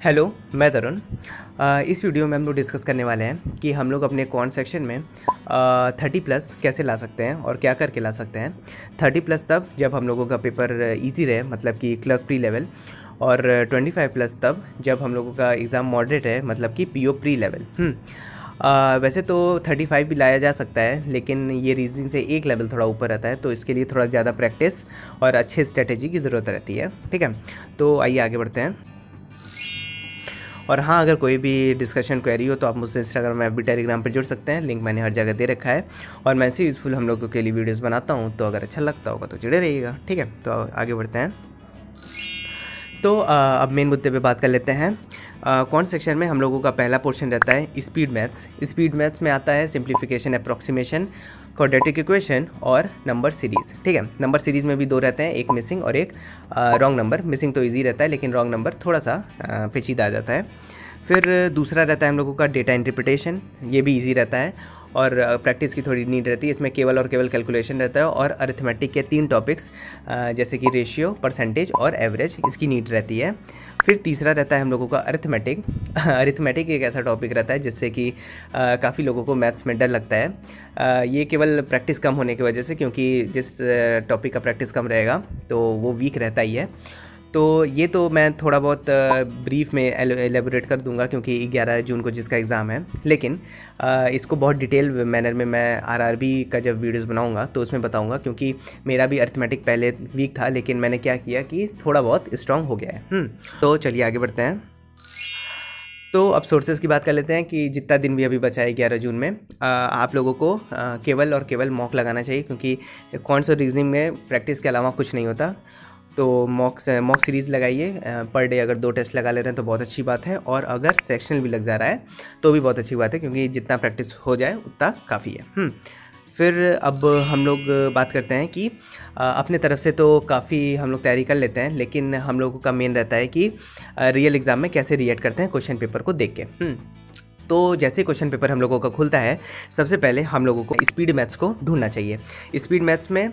Hello, मैं तरुण। इस video में हम लोग डिस्कस करने वाले हैं कि हम लोग अपने कौन सेक्शन में 30+ कैसे ला सकते हैं और क्या करके ला सकते हैं। 30+ तब जब हम लोगों का पेपर इजी रहे, मतलब कि क्लर्क प्री लेवल, और 25+ तब जब हम लोगों का एग्ज़ाम मॉडरेट है, मतलब कि पीओ प्री लेवल। वैसे तो 35 भी लाया जा सकता है, लेकिन ये रीजनिंग से एक लेवल थोड़ा ऊपर रहता है, तो इसके लिए थोड़ा ज़्यादा प्रैक्टिस और अच्छे स्ट्रेटेजी की ज़रूरत रहती है। ठीक है, तो आइए आगे बढ़ते हैं। और हाँ, अगर कोई भी डिस्कशन क्वेरी हो तो आप मुझसे इंस्टाग्राम में भी टेलीग्राम पर जुड़ सकते हैं, लिंक मैंने हर जगह दे रखा है। और मैं ऐसे यूज़फुल हम लोगों के लिए वीडियोस बनाता हूँ, तो अगर अच्छा लगता होगा तो जुड़े रहिएगा। ठीक है, तो आगे बढ़ते हैं। तो अब मेन मुद्दे पे बात कर लेते हैं। कौन सेक्शन में हम लोगों का पहला पोर्शन रहता है स्पीड मैथ्स। स्पीड मैथ्स में आता है सिंप्लीफिकेशन, अप्रॉक्सीमेशन, क्वाड्रेटिक इक्वेशन और नंबर सीरीज़। ठीक है, नंबर सीरीज़ में भी दो रहते हैं, एक मिसिंग और एक रॉन्ग नंबर। मिसिंग तो इजी रहता है, लेकिन रॉन्ग नंबर थोड़ा सा पेचीदा आ जाता है। फिर दूसरा रहता है हम लोगों का डेटा इंटरप्रिटेशन, ये भी इजी रहता है और प्रैक्टिस की थोड़ी नीड रहती है। इसमें केवल और केवल कैलकुलेशन रहता है और अरिथमेटिक के 3 टॉपिक्स जैसे कि रेशियो, परसेंटेज और एवरेज, इसकी नीड रहती है। फिर तीसरा रहता है हम लोगों का अरिथमेटिक। अरिथमेटिक एक ऐसा टॉपिक रहता है जिससे कि काफ़ी लोगों को मैथ्स में डर लगता है। ये केवल प्रैक्टिस कम होने की वजह से, क्योंकि जिस टॉपिक का प्रैक्टिस कम रहेगा तो वो वीक रहता ही है। तो ये तो मैं थोड़ा बहुत ब्रीफ में एलेबोरेट कर दूंगा, क्योंकि 11 जून को जिसका एग्ज़ाम है। लेकिन इसको बहुत डिटेल मैनर में मैं आरआरबी का जब वीडियोस बनाऊंगा तो उसमें बताऊंगा, क्योंकि मेरा भी अरिथमेटिक पहले वीक था, लेकिन मैंने क्या किया कि थोड़ा बहुत स्ट्रांग हो गया है। तो चलिए आगे बढ़ते हैं। तो अब सोर्सेज़ की बात कर लेते हैं कि जितना दिन भी अभी बचा है 11 जून में, आप लोगों को केवल और केवल मॉक लगाना चाहिए, क्योंकि कौन सा रीजनिंग में प्रैक्टिस के अलावा कुछ नहीं होता। तो मॉक सीरीज़ लगाइए। पर डे अगर 2 टेस्ट लगा ले रहे हैं तो बहुत अच्छी बात है, और अगर सेक्शनल भी लग जा रहा है तो भी बहुत अच्छी बात है, क्योंकि जितना प्रैक्टिस हो जाए उतना काफ़ी है। फिर अब हम लोग बात करते हैं कि अपने तरफ से तो काफ़ी हम लोग तैयारी कर लेते हैं, लेकिन हम लोगों का मेन रहता है कि रियल एग्ज़ाम में कैसे रिएक्ट करते हैं क्वेश्चन पेपर को देख के। तो जैसे क्वेश्चन पेपर हम लोगों का खुलता है, सबसे पहले हम लोगों को स्पीड मैथ्स को ढूंढना चाहिए। स्पीड मैथ्स में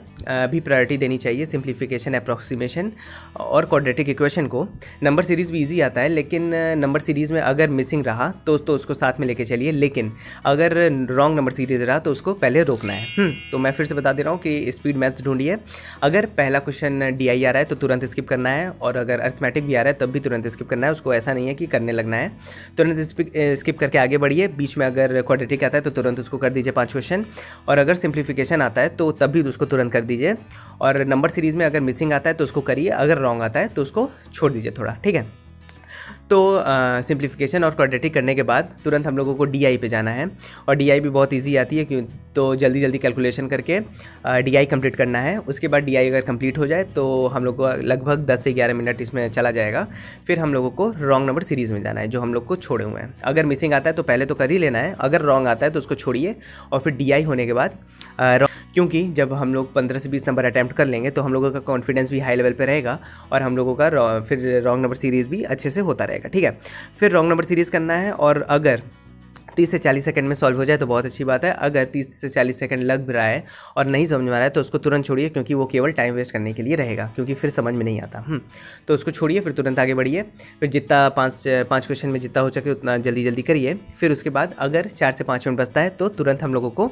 भी प्रायोरिटी देनी चाहिए सिंप्लीफिकेशन, अप्रॉक्सीमेशन और क्वाड्रेटिक इक्वेशन को। नंबर सीरीज़ भी इजी आता है, लेकिन नंबर सीरीज़ में अगर मिसिंग रहा तो उसको साथ में लेके चलिए, लेकिन अगर रॉन्ग नंबर सीरीज़ रहा तो उसको पहले रोकना है। तो मैं फिर से बता दे रहा हूँ कि स्पीड मैथ्स ढूंढिए। अगर पहला क्वेश्चन DI आ रहा है तो तुरंत स्किप करना है, और अगर अरिथमेटिक भी आ रहा है तब भी तुरंत स्किप करना है। उसको ऐसा नहीं है कि करने लगना है, तुरंत स्किप करके आगे बढ़िए। बीच में अगर क्वाड्रेटिक आता है तो तुरंत उसको कर दीजिए 5 क्वेश्चन, और अगर सिंप्लीफिकेशन आता है तो तब भी उसको तुरंत कर दीजिए। और नंबर सीरीज़ में अगर मिसिंग आता है तो उसको करिए, अगर रॉन्ग आता है तो उसको छोड़ दीजिए थोड़ा। ठीक है, तो सिंप्लीफिकेशन और क्वाड्रेटिक करने के बाद तुरंत हम लोगों को DI पे जाना है, और DI भी बहुत इजी आती है, क्यों तो जल्दी जल्दी कैलकुलेशन करके DI कंप्लीट करना है। उसके बाद DI अगर कंप्लीट हो जाए तो हम लोग को लगभग 10 से 11 मिनट इसमें चला जाएगा। फिर हम लोगों को रॉन्ग नंबर सीरीज़ में जाना है, जो हम लोग को छोड़े हुए हैं। अगर मिसिंग आता है तो पहले तो कर ही लेना है, अगर रॉन्ग आता है तो उसको छोड़िए, और फिर DI होने के बाद क्योंकि जब हम लोग 15 से 20 नंबर अटैम्प्ट कर लेंगे तो हम लोगों का कॉन्फिडेंस भी हाई लेवल पे रहेगा, और हम लोगों का फिर रॉन्ग नंबर सीरीज़ भी अच्छे से होता रहेगा। ठीक है, फिर रॉन्ग नंबर सीरीज़ करना है, और अगर 30 से 40 सेकंड में सॉल्व हो जाए तो बहुत अच्छी बात है। अगर 30 से 40 सेकंड लग रहा है और नहीं समझ में आ रहा है तो उसको तुरंत छोड़िए, क्योंकि वो केवल टाइम वेस्ट करने के लिए रहेगा, क्योंकि फिर समझ में नहीं आता। तो उसको छोड़िए, फिर तुरंत आगे बढ़िए। फिर जितना 5 क्वेश्चन में जितना हो सके उतना जल्दी जल्दी करिए। फिर उसके बाद अगर 4 से 5 मिनट बचता है तो तुरंत हम लोगों को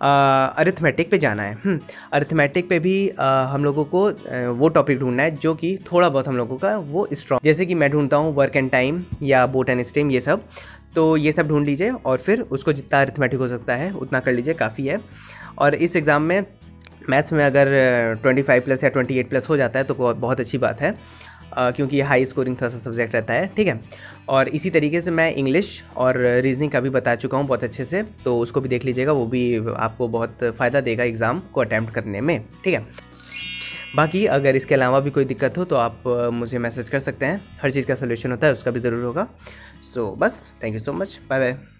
अरिथमेटिक पे जाना है। अरिथमेटिक पे भी हम लोगों को वो टॉपिक ढूंढना है जो कि थोड़ा बहुत हम लोगों का वो स्ट्रॉन्ग, जैसे कि मैं ढूंढता हूँ वर्क एंड टाइम या बोट एंड स्टेम, ये सब। तो ये सब ढूंढ लीजिए, और फिर उसको जितना अरिथमेटिक हो सकता है उतना कर लीजिए, काफ़ी है। और इस एग्ज़ाम में मैथ्स में अगर 25+ या 28+ हो जाता है तो बहुत अच्छी बात है, क्योंकि ये हाई स्कोरिंग थोड़ा सा सब्जेक्ट रहता है। ठीक है, और इसी तरीके से मैं इंग्लिश और रीजनिंग का भी बता चुका हूँ बहुत अच्छे से, तो उसको भी देख लीजिएगा, वो भी आपको बहुत फ़ायदा देगा एग्ज़ाम को अटैम्प्ट करने में। ठीक है, बाकी अगर इसके अलावा भी कोई दिक्कत हो तो आप मुझे मैसेज कर सकते हैं, हर चीज़ का सोल्यूशन होता है, उसका भी ज़रूर होगा। सो बस, thank you so much, bye bye.